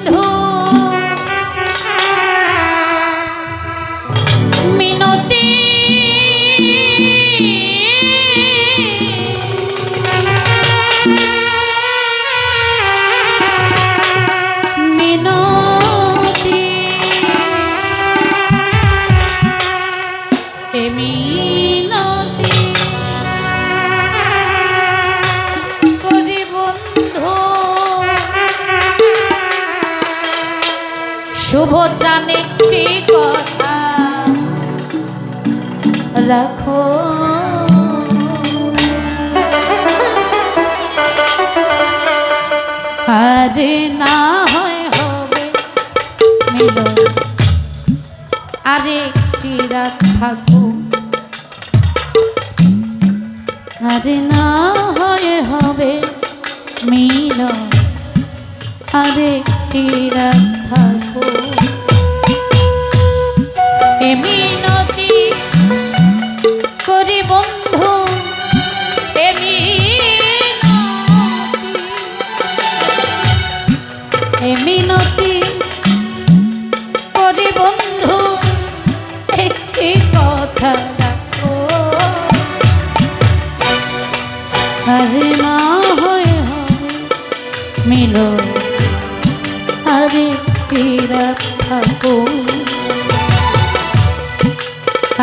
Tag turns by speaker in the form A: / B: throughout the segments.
A: বন্ধু মিনতি মিনতি এ মিনতি করি বন্ধু শুভ চান একটি কথা রাখো আরে না হয় হবে মিলন আরেকটি রাত থাকো আরে না হয় হবে মিলন আরেকটি রাত থাকো এ মিনতি করি বন্ধু এ মিনতি করি বন্ধু একটি কথা রাখো আরে না হয় হবে মিলন আরেকটি রাত থাকো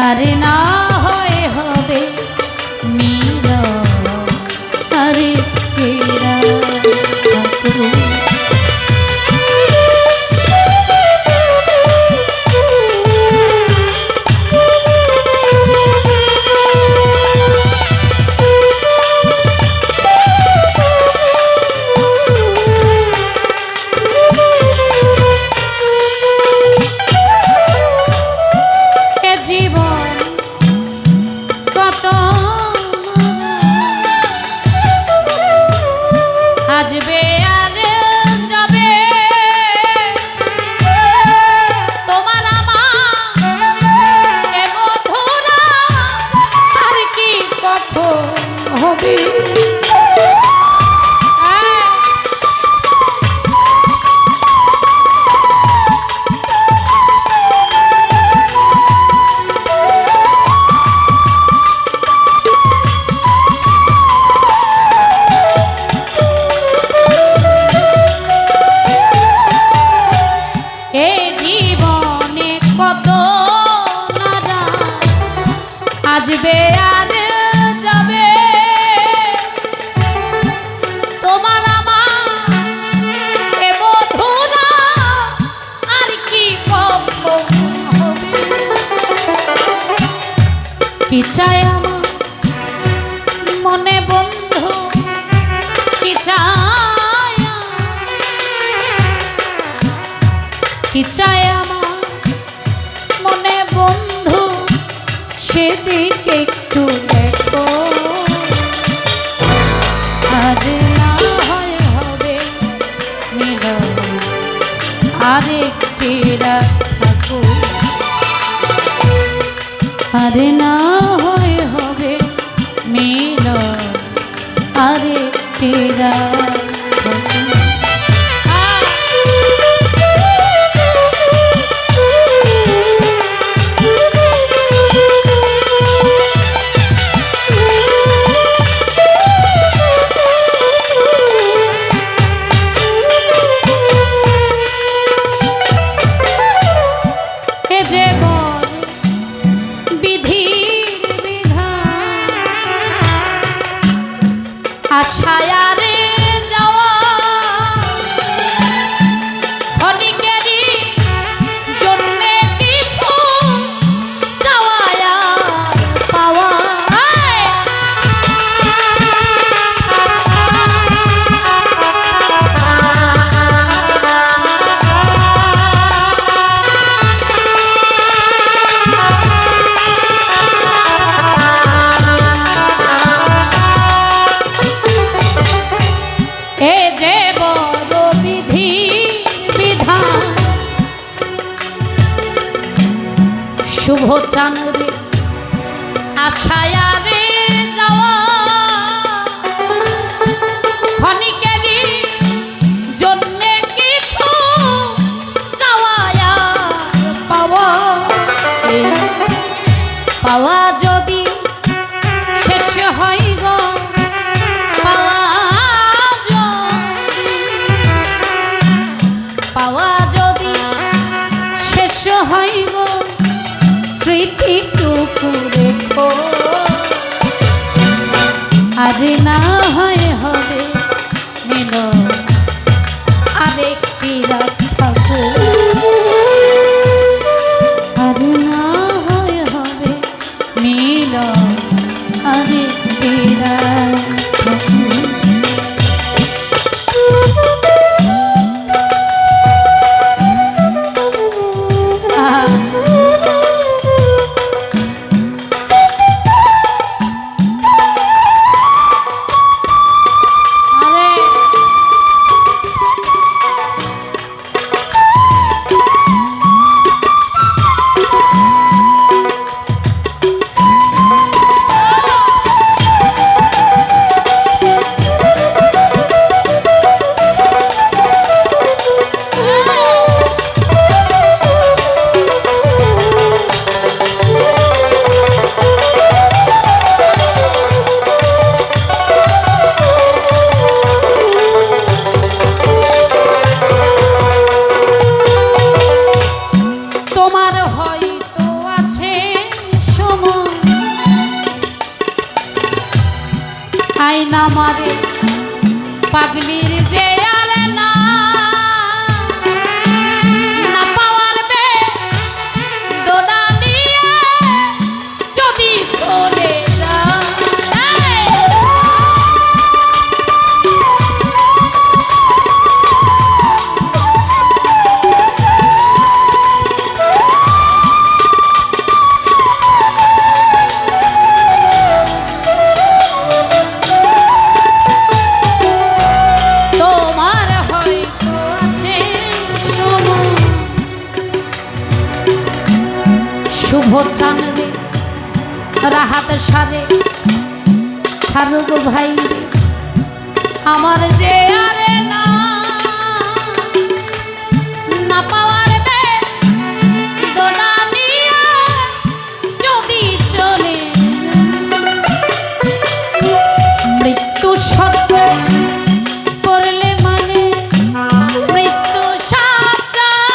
A: আরে না হয় হবে মিলন আরেকটি রাত থাকো আসবে আর যাবে তোমার আমার এ মধুরা আর কি কখন হবে আসবে আর যাবে তোমার আমার এ মধুরা আর কি কখন হবে কি চাই আমার মনে বন্ধু কি চাই আমার মনে বন্ধু সেদিকে একটু দেখো আজ না হয় হবে মিলন আরেকটি রাত থাকো আরে না হয় হবে মিলন আরেকটি রাত থাকো আশায় রে যাওয়া অনেকেরই জন্য কিছু চাওয়া পাওয়া শুভ চাঁদে আশায় রে যাওয়া ক্ষণিকেরই জন্যে কিছু না হয় হবে মিলন আরেকটি রাত থাকুক আর না হয় হবে মিলন আরেকটি রাত থাকুক আইনা মারে পাগলির যে আরে না না পাওয়ার বে দোনা নিয়ে যদি চলে যায় শুভ চাঁদে রাহাত সারে ফারুক ভাই রে আমার যে আরে না না পাওয়ার বে দোনা নিয়ে যদি চলে মৃত্যু সজ্জায় করলে মানে মৃত্যু সজ্জায়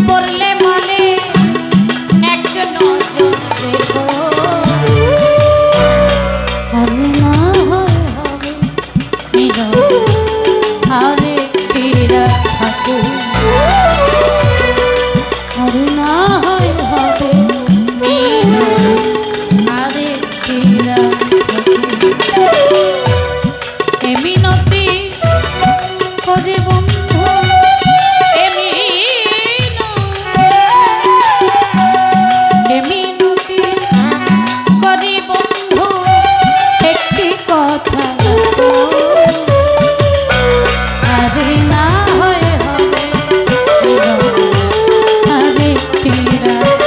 A: পড়লে মানে এক নজর দেখো আর না হয় হবে মিলন আরেকটি রাত থাকুক আর না হয় হবে মিলন আরেকটি রাত থাকুক এ মিনতি করে বন্ধু কথা আরে না হয় হবে আরেকটি রাত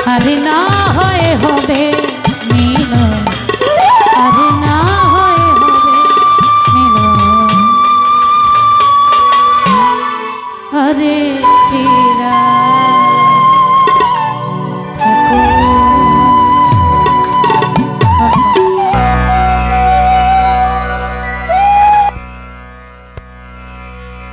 A: আরে না হয় হবে মিলন আরে না হয় হবে মিলন আরে